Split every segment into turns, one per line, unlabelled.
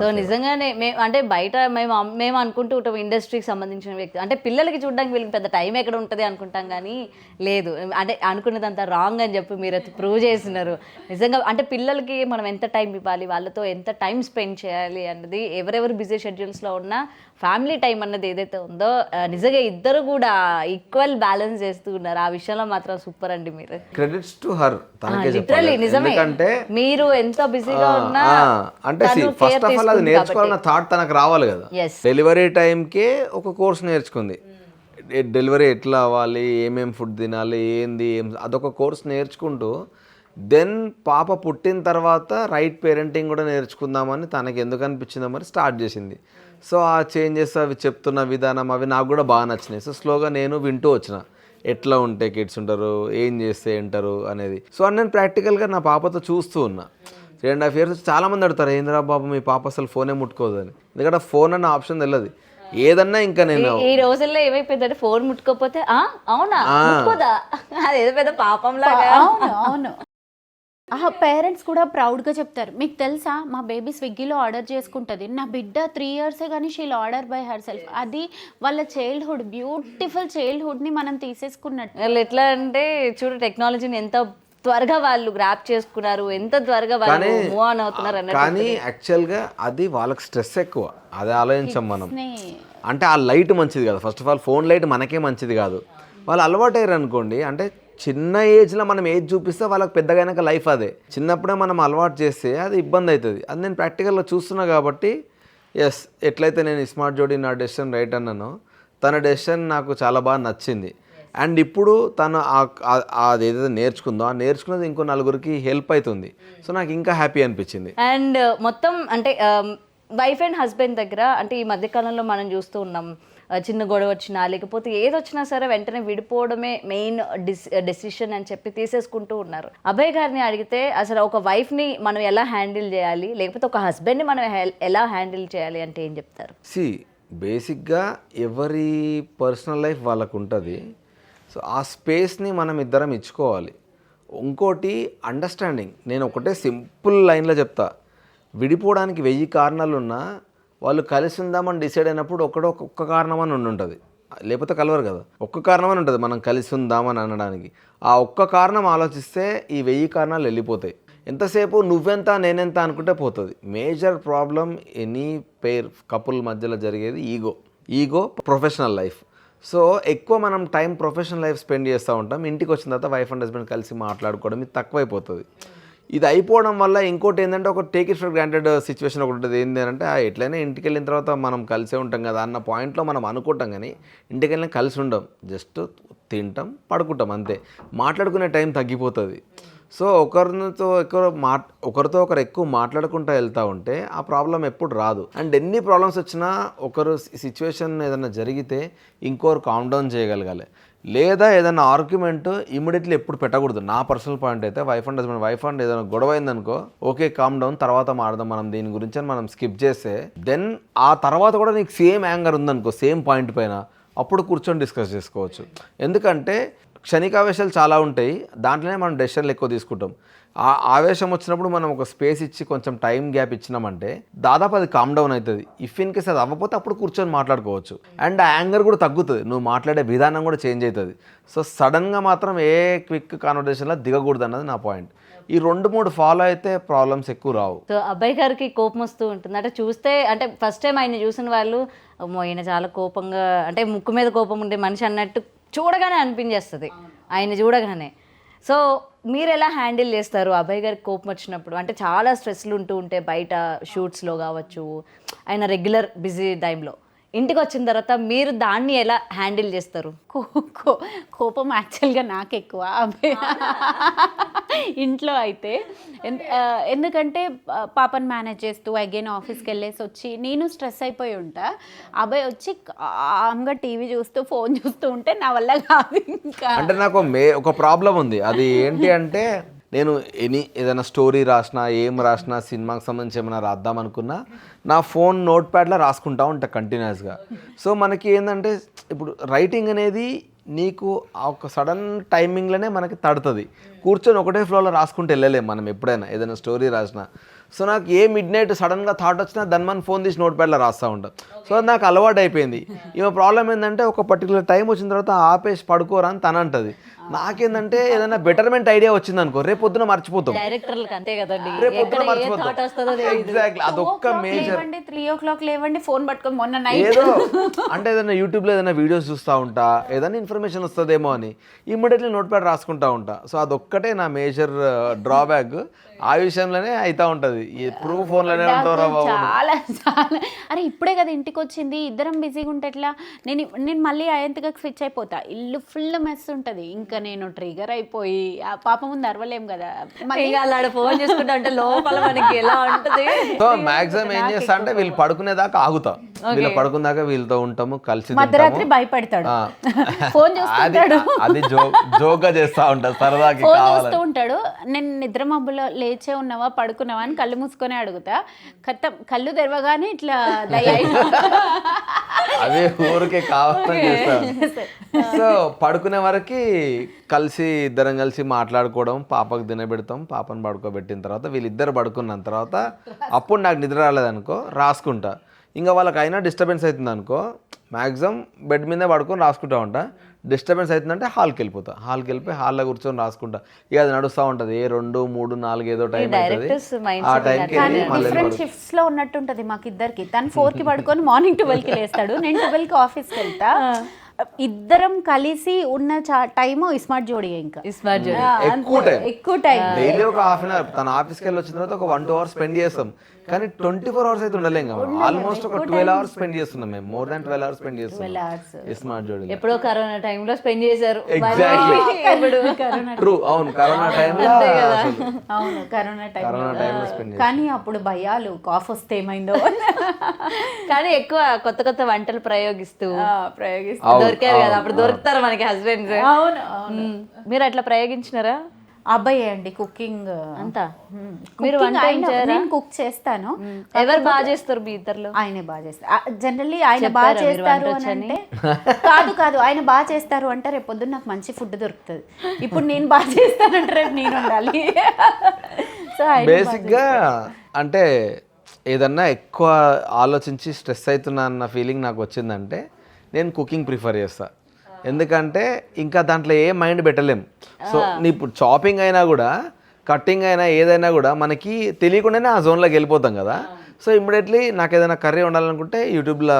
So నిజంగానే మేము అంటే బయట మేము అనుకుంటూ ఉంటాం ఇండస్ట్రీకి సంబంధించిన వ్యక్తి అంటే పిల్లలకి చూడడానికి వీళ్ళకి పెద్ద టైం ఎక్కడ ఉంటుంది అనుకుంటాం కానీ లేదు అంటే అనుకున్నదంతా రాంగ్ అని చెప్పి మీరు అది ప్రూవ్ చేసినారు నిజంగా అంటే పిల్లలకి మనం ఎంత టైం ఇవ్వాలి వాళ్ళతో ఎంత టైం స్పెండ్ చేయాలి అన్నది ఎవరెవరు బిజీ షెడ్యూల్స్లో ఉన్న ఫ్యామిలీ టైం అన్నది ఏదైతే ఉందో నిజంగా ఇద్దరు కూడా ఈక్వల్ బ్యాలెన్స్ చేస్తూ ఉన్నారు ఆ విషయంలో మాత్రం సూపర్ అండి మీరు
క్రెడిట్స్ టు హర్
లిటరల్లీ నిజమే మీరు ఎంత బిజీగా ఉన్నా
అంటే ఫస్ట్ ఆఫ్ ఆల్ అది నేర్చుకోవాలన్న థాట్ తనకు రావాలి కదా డెలివరీ టైంకే ఒక కోర్స్ నేర్చుకుంది డెలివరీ ఎట్లా అవ్వాలి ఏమేమి ఫుడ్ తినాలి ఏంది అదొక కోర్స్ నేర్చుకుంటూ దెన్ పాప పుట్టిన తర్వాత రైట్ పేరెంటింగ్ కూడా నేర్చుకుందామని తనకి ఎందుకు అనిపించిందో మరి స్టార్ట్ చేసింది సో ఆ చేంజెస్ అవి చెప్తున్న విధానం అవి నాకు కూడా బాగా నచ్చినాయి సో స్లోగా నేను వింటూ వచ్చిన ఎట్లా ఉంటే కిడ్స్ ఉంటారు ఏం చేస్తే ఉంటారు అనేది సో నేను ప్రాక్టికల్గా నా పాపతో చూస్తూ ఉన్నా 3.5 years చాలామంది అడుగుతారు ఏంద్రా బాబు మీ పాప అసలు ఫోనే ముట్టుకోదని ఎందుకంటే ఫోన్ అన్న ఆప్షన్ తెలియదు ఏదన్నా ఇంకా నేను
ఈ రోజుల్లో ఏమైపోయిందంటే ఫోన్ ముట్టుకోకపోతే అవునా ముట్టుకోదా అదేదో పెద్ద పాపం లాగా
అవును పేరెంట్స్ కూడా ప్రౌడ్గా చెప్తారు మీకు తెలుసా మా బేబీ స్విగ్గీలో ఆర్డర్ చేసుకుంటుంది నా బిడ్డ 3 years కానీ she'll order by her self అది వాళ్ళ చైల్డ్హుడ్ బ్యూటిఫుల్ చైల్డ్హుడ్ని మనం తీసేసుకున్నట్టు
వాళ్ళు ఎట్లా అంటే చూడు టెక్నాలజీని ఎంత త్వరగా వాళ్ళు గ్రాప్ చేసుకున్నారు ఎంత త్వరగా వాళ్ళు మూవ్ ఆన్ అవుతున్నారు అన్నట్టు
కానీ యాక్చువల్గా అది వాళ్ళకి స్ట్రెస్ ఎక్కువ అదే ఆలోచించాం మనం అంటే ఆ లైట్ మంచిది కాదు first of all phone light మనకే మంచిది కాదు వాళ్ళు అలవాటు అయ్యారు అనుకోండి అంటే చిన్న ఏజ్లో మనం ఏజ్ చూపిస్తే వాళ్ళకి పెద్దగైనాక లైఫ్ అదే చిన్నప్పుడే మనం అలవాటు చేస్తే అది ఇబ్బంది అవుతుంది అది నేను ప్రాక్టికల్గా చూస్తున్నా కాబట్టి ఎస్ ఎట్లయితే నేను స్మార్ట్ జోడీ నా డెసిషన్ రైట్ అన్నానో తన డెసిషన్ నాకు చాలా బాగా నచ్చింది అండ్ ఇప్పుడు తను అది ఏదైతే నేర్చుకుందో ఆ నేర్చుకున్నది ఇంకో నలుగురికి హెల్ప్ అవుతుంది సో నాకు ఇంకా హ్యాపీ అనిపించింది
అండ్ మొత్తం అంటే వైఫ్ అండ్ హస్బెండ్ దగ్గర అంటే ఈ మధ్యకాలంలో మనం చూస్తూ ఉన్నాం చిన్న గొడవ వచ్చినా లేకపోతే ఏది వచ్చినా సరే వెంటనే విడిపోవడమే మెయిన్ డెసిషన్ అని చెప్పి తీసేసుకుంటూ ఉన్నారు అభయ్ గారిని అడిగితే అసలు ఒక వైఫ్ని మనం ఎలా హ్యాండిల్ చేయాలి లేకపోతే ఒక హస్బెండ్ని మనం ఎలా హ్యాండిల్ చేయాలి అంటే ఏం చెప్తారు
బేసిక్గా ఎవరి పర్సనల్ లైఫ్ వాళ్ళకు ఉంటుంది సో ఆ స్పేస్ని మనం ఇద్దరం ఇచ్చుకోవాలి ఇంకోటి అండర్స్టాండింగ్ నేను ఒకటే సింపుల్ లైన్లో చెప్తా విడిపోవడానికి 1000 కారణాలు ఉన్నా వాళ్ళు కలిసి ఉందామని డిసైడ్ అయినప్పుడు ఒక్క కారణం అని ఉంటుంది లేకపోతే కలవరు కదా ఒక్క కారణం అని ఉంటుంది మనం కలిసి ఉందామని అనడానికి ఆ ఒక్క కారణం ఆలోచిస్తే ఈ 1000 కారణాలు వెళ్ళిపోతాయి ఎంతసేపు నువ్వెంత నేనెంత అనుకుంటే పోతుంది మేజర్ ప్రాబ్లం ఎనీ పేర్ కపుల్ మధ్యలో జరిగేది ఈగో ప్రొఫెషనల్ లైఫ్ సో ఎక్కువ మనం టైం ప్రొఫెషనల్ లైఫ్ స్పెండ్ చేస్తూ ఉంటాం ఇంటికి వచ్చిన తర్వాత వైఫ్ అండ్ హస్బెండ్ కలిసి మాట్లాడుకోవడం ఇది తక్కువైపోతుంది ఇది అయిపోవడం వల్ల ఇంకోటి ఏంటంటే ఒక take it for granted situation ఒకటి ఉంటుంది ఏంటి అంటే ఎట్లయినా ఇంటికి వెళ్ళిన తర్వాత మనం కలిసే ఉంటాం కదా అన్న పాయింట్లో మనం అనుకుంటాం కానీ ఇంటికి వెళ్ళిన కలిసి ఉండం జస్ట్ తింటాం పడుకుంటాం అంతే మాట్లాడుకునే టైం తగ్గిపోతుంది సో ఒకరితో ఒకరు ఎక్కువ మాట్లాడుకుంటూ వెళ్తూ ఉంటే ఆ ప్రాబ్లం ఎప్పుడు రాదు అండ్ ఎన్ని ప్రాబ్లమ్స్ వచ్చినా ఒకరు సిచ్యువేషన్ ఏదైనా జరిగితే ఇంకొకరు కామ్ డౌన్ చేయగలగాలి లేదా ఏదైనా ఆర్గ్యుమెంట్ ఇమీడియట్లీ ఎప్పుడు పెట్టకూడదు నా పర్సనల్ పాయింట్ అయితే వైఫ్ అండ్ ఏదైనా గొడవ అయిందనుకో ఓకే కామ్ డౌన్ తర్వాత మాడదాం మనం దీని గురించి అని మనం స్కిప్ చేస్తే దెన్ ఆ తర్వాత కూడా నీకు సేమ్ యాంగర్ ఉందనుకో సేమ్ పాయింట్ పైన అప్పుడు కూర్చొని డిస్కస్ చేసుకోవచ్చు ఎందుకంటే క్షణికావేశాలు చాలా ఉంటాయి దాంట్లోనే మనం డెసిషన్లు ఎక్కువ తీసుకుంటాం ఆ ఆవేశం వచ్చినప్పుడు మనం ఒక స్పేస్ ఇచ్చి కొంచెం టైం గ్యాప్ ఇచ్చినామంటే దాదాపు అది కామ్ డౌన్ అవుతుంది ఇఫ్ ఇన్ కేస్ అది అవ్వకపోతే అప్పుడు కూర్చొని మాట్లాడుకోవచ్చు అండ్ ఆ యాంగర్ కూడా తగ్గుతుంది నువ్వు మాట్లాడే విధానం కూడా చేంజ్ అవుతుంది సో సడన్గా మాత్రం ఏ క్విక్ కాన్వర్సేషన్లో దిగకూడదు అన్నది నా పాయింట్ ఈ 2-3 ఫాలో అయితే ప్రాబ్లమ్స్ ఎక్కువ రావు
సో అబ్బాయి గారికి కోపం వస్తూ ఉంటుంది అంటే చూస్తే అంటే ఫస్ట్ టైం ఆయన చూసిన వాళ్ళు ఈయన చాలా కోపంగా అంటే ముక్కు మీద కోపం ఉండే మనిషి అన్నట్టు చూడగానే అనిపించేస్తుంది ఆయన చూడగానే సో మీరు ఎలా హ్యాండిల్ చేస్తారు అభయ్ గారికి కోపం వచ్చినప్పుడు అంటే చాలా స్ట్రెస్లు ఉంటూ ఉంటే బయట షూట్స్లో కావచ్చు ఆయన రెగ్యులర్ బిజీ టైంలో ఇంటికి వచ్చిన తర్వాత మీరు దాన్ని ఎలా హ్యాండిల్ చేస్తారు
కోపం యాక్చువల్గా నాకు ఎక్కువ అభయ్ ఇంట్లో అయితే ఎందుకంటే పాపని మేనేజ్ చేస్తూ అగైన్ ఆఫీస్కి వెళ్ళేసి వచ్చి నేను స్ట్రెస్ అయిపోయి ఉంటా అబ్బాయి వచ్చి ఆమ్గా టీవీ చూస్తూ ఫోన్ చూస్తూ ఉంటే నా వల్ల కాదు ఇంకా
అంటే నాకు ఒక ప్రాబ్లం ఉంది అది ఏంటి అంటే నేను ఏదైనా స్టోరీ రాసినా ఏం రాసినా సినిమాకి సంబంధించి ఏమైనా రాద్దాం అనుకున్నా నా ఫోన్ నోట్ ప్యాడ్లో రాసుకుంటా ఉంటా కంటిన్యూస్గా సో మనకి ఏంటంటే ఇప్పుడు రైటింగ్ అనేది నీకు ఒక సడన్ టైమింగ్లోనే మనకి తడుతుంది కూర్చొని ఒకటే ఫ్లోలో రాసుకుంటూ వెళ్ళలేము మనం ఎప్పుడైనా ఏదైనా స్టోరీ రాసినా సో నాకు ఏ మిడ్ నైట్ సడన్గా థాట్ వచ్చినా ధన్మన్ ఫోన్ తీసి నోట్ ప్యాడ్లో రాస్తూ ఉంటాను. సో అది నాకు అలవాటు అయిపోయింది. ఈమె ప్రాబ్లం ఏంటంటే ఒక పర్టికులర్ టైం వచ్చిన తర్వాత ఆపేసి పడుకోరా అని తను అంటది. నాకేందంటే ఏదైనా బెటర్మెంట్ ఐడియా వచ్చింది అనుకో రేపు పొద్దున మర్చిపోతాం.
డైరెక్టర్లకు అంతే కదండి,
రేపు పొద్దున
ఎక్కడ ఏ thought
మర్చిపోతాం.
వస్తుందో తెలియదు.
ఎగ్జాక్ట్లీ అదొక్క మేజర్.
3 o'clock లేవండి, ఫోన్ పట్టుకొని మొన్న నైట్
ఏదో అంటే ఏదైనా యూట్యూబ్లో ఏదైనా వీడియోస్ చూస్తూ ఉంటా, ఏదైనా ఇన్ఫర్మేషన్ వస్తుందేమో అని ఇమ్మీడియట్లీ నోట్ ప్యాడ్ రాసుకుంటా ఉంటా. సో అదొక్కటే నా మేజర్ డ్రాబ్యాక్. ఆ విషయంలోనే అవుతా ఉంటుంది, ఎప్పుడు ఫోన్లోనే ఉంటారా బాబు.
చాలా చాలా అరే ఇప్పుడే కదా ఇంటికి వచ్చింది, ఇద్దరం బిజీగా ఉంటే ఎట్లా, నేను మళ్ళీ అయంతగా స్విచ్ అయిపోతా, ఇల్లు ఫుల్ మెస్ ఉంటుంది, ఇంకా నేను ట్రిగర్ అయిపోయి ఆ పాప ముందు అరవలేం కదా,
ఇక అలా ఫోన్ చేసుకుంటా అంటే లోపల మనకి ఎలా ఉంటుంది.
సో మాక్సిమం ఏం చేస్తా అంటే వీళ్ళు పడుకునేదాకా ఆగుతా, వీళ్ళు పడుకునేదాకా వీళ్ళతో ఉంటాము, కలిసి
మధ్యరాత్రి భయపడతాడు, ఫోన్ చూస్తుంటాడు,
అది జోక్గా చేస్తా ఉంటా, సరదాకి
ఫోన్
కావాలని.
చూస్తూ ఉంటాడు. నేను నిద్ర మబ్బులో లేచే ఉన్నావా పడుకున్నావా అని కళ్ళు మూసుకొని అడుగుతా, కళ్ళు తెరవగానే ఇట్లా
అదే ఊరికే కావాలని చేస్తాను. సో పడుకునే వరకు కలిసి ఇద్దరం కలిసి మాట్లాడుకోవడం, పాపకు తినబెడతాం, పాపను పడుకోబెట్టిన తర్వాత వీళ్ళిద్దరు పడుకున్న తర్వాత అప్పుడు నాకు నిద్ర రాలేదనుకో రాసుకుంటా. ఇంకా వాళ్ళకి అయినా డిస్టర్బెన్స్ అవుతుంది అనుకో మ్యాక్సిమం బెడ్ మీదే పడుకొని రాసుకుంటా ఉంటా. డిస్టర్బెన్స్ అవుతుందంటే హాల్కి వెళ్ళిపోతా, హాల్కి వెళ్ళిపోయి హాల్లో కూర్చొని రాసుకుంటా. ఇక అది నడుస్తూ ఉంటుంది, 2, 3, 4 ఏదో టైం అవుతుంది. ఆ టైంకి
డిఫరెంట్ షిఫ్ట్స్ లో ఉన్నట్టు ఉంటుంది మాకు ఇద్దరికి. తను 4కి పడుకొని మార్నింగ్ 12కి లేస్తాడు, నేను 12కి ఆఫీస్కి వెళ్తా. ఇద్దరం కలిసి ఉన్న టైము స్మార్ట్ జోడీ, ఇంకా
స్మార్ట్ జోడీ
ఎక్కువ టైం.
డైలీ ఒక హాఫ్ అన్ అవర్ తన ఆఫీస్కి వెళ్ళి వచ్చిన తర్వాత ఒక 1-2 hours స్పెండ్ చేస్తాం. కానీ 24 hours అయితే ఉండలేం కదా, ఆల్మోస్ట్ ఒక 12 hours స్పెండ్ చేస్తున్నాం మేము, మోర్ దాన్ 12 hours స్పెండ్ చేస్తున్నాం స్మార్ట్ జోడీ.
ఎప్పుడో కరోనా టైంలో స్పెండ్ చేశారు.
ట్రూ, అవును కరోనా టైంలో,
అవును కరోనా
టైంలో స్పెండ్.
కానీ అప్పుడు భయాలు, కాఫ్ వస్తే ఏమైందో.
కానీ ఎక్కువ కొత్త కొత్త వంటలు ప్రయోగిస్తూ దొరికారు కదా, అప్పుడు దొరుకుతారు మనకి హస్బెండ్స్.
అవును.
మీరు అట్లా ప్రయోగించినారా?
అబ్బాయి అండి కుకింగ్
అంతా. మీరు వంట
నేను కుక్ చేస్తాను.
ఎవరు బాగా చేస్తారు మీ ఇద్దరులో?
ఆయనే బాగా చేస్తారు జనరల్లీ, ఆయన బాగా చేస్తారు అని అంటే కాదు ఆయన బాగా చేస్తారు అంటే రేపు పొద్దున్న నాకు మంచి ఫుడ్ దొరుకుతుంది. ఇప్పుడు నేను బాగా చేస్తానంటే రేపు నేను ఉండాలి. సో
బేసిక్గా అంటే ఏదన్నా ఎక్కువ ఆలోచించి స్ట్రెస్ అవుతున్నా అన్న ఫీలింగ్ నాకు వచ్చిందంటే నేను కుకింగ్ ప్రిఫర్ చేస్తా. ఎందుకంటే ఇంకా దాంట్లో ఏ మైండ్ పెట్టలేం. సో నీ ఇప్పుడు చాపింగ్ అయినా కూడా, కట్టింగ్ అయినా, ఏదైనా కూడా మనకి తెలియకుండానే ఆ జోన్లోకి వెళ్ళిపోతాం కదా. సో ఇమ్మీడియట్లీ నాకు ఏదైనా కర్రీ వండాలనుకుంటే యూట్యూబ్లో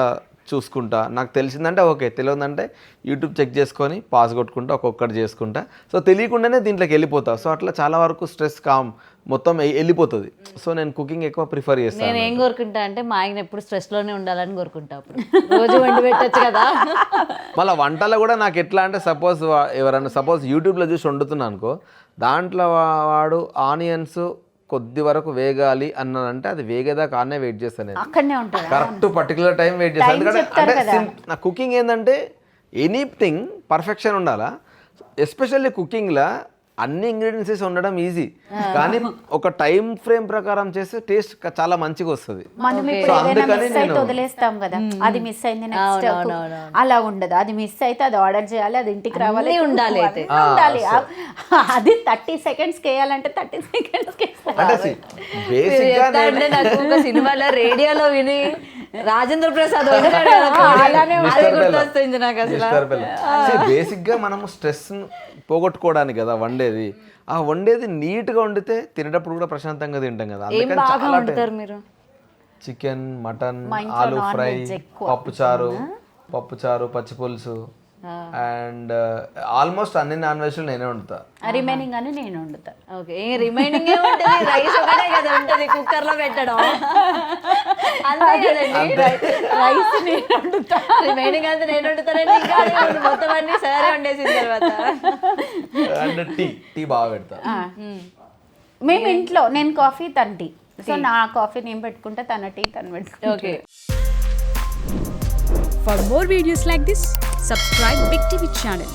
చూసుకుంటా, నాకు తెలిసిందంటే ఓకే, తెలియదంటే యూట్యూబ్ చెక్ చేసుకొని పాస్ కొట్టుకుంటా, ఒక్కొక్కటి చేసుకుంటా. సో తెలియకుండానే దీంట్లోకి వెళ్ళిపోతా. సో అట్లా చాలా వరకు స్ట్రెస్ మొత్తం వెళ్ళిపోతుంది. సో నేను కుకింగ్ ఎక్కువ ప్రిఫర్ చేస్తాను.
నేను ఏం కోరుకుంటా అంటే మా ఆయన ఎప్పుడు స్ట్రెస్లోనే ఉండాలని కోరుకుంటా. అప్పుడు రోజు వండి పెట్టచ్చు కదా.
మళ్ళీ వంటలో కూడా నాకు ఎట్లా అంటే సపోజ్ యూట్యూబ్లో చూసి వండుతున్నా అనుకో, దాంట్లో వాడు ఆనియన్స్ కొద్ది వరకు వేగాలి అన్నానంటే అది వేగేదాకా ఆనే వెయిట్ చేస్తాను,
అక్కడనే ఉంటాను,
కరెక్ట్ పర్టికులర్ టైం వెయిట్ చేస్తాను. ఎందుకంటే అంటే నా కుకింగ్ ఏంటంటే ఎనీథింగ్ పర్ఫెక్షన్ ఉండాలా. ఎస్పెషల్లీ కుకింగ్లో అన్ని ఇంగ్రీడియంట్స్ ఉండడం ఈజీ, కానీ ఒక టైం ఫ్రేమ్ ప్రకారం చేస్తే టేస్ట్ చాలా మంచిగా వస్తుంది.
మనం ఇప్పుడు ఏదైనా మిస్ అయితే వదిలేస్తాం కదా, అది మిస్ అయింది నెక్స్ట్ అలా ఉండదు. అది మిస్ అయితే అది ఆర్డర్ చేయాలి, అది ఇంటికి రావాలి, ఉండాలి. అది 30 seconds వేయాలంటే 30 seconds
అంటే బేసిక్గా
నాకు ఒక సినిమాలో రేడియోలో విని రాజేంద్ర ప్రసాద్ గుర్తొస్తుంది నాకు అసలు.
బేసిక్గా మనము స్ట్రెస్ పోగొట్టుకోవడానికి కదా వండేది. ఆ వండేది నీట్గా వండితే తినేటప్పుడు కూడా ప్రశాంతంగా తింటాం కదా. అందుకని చాలా
మీరు
చికెన్, మటన్, ఆలూ ఫ్రై, పప్పుచారు, పచ్చి పులుసు అండ్ ఆల్మోస్ట్ అన్ని నాన్ వెజ్లు నేనే వండుతా.
రిమైనింగ్ అని నేను వండుతా.
ఓకే, రిమైనింగ్ రైస్ ఒకటే కదా ఉంటుంది కుక్కర్ లో పెట్టడం, అంతే కదండి.
రైస్ నేను వండుతా,
రిమైనింగ్ అంతా నేను వండుతానండి. ఇంకా మొత్తం అన్ని సరే వండేసిన తర్వాత
అండ్ టీ బాగా పెడతా.
మేము ఇంట్లో నేను కాఫీ, తన టీ. సో నా కాఫీ నేను పెట్టుకుంటా, తన టీ తను పెట్టుకుంటా.
Okay.
For more videos like this, subscribe Big TV channel.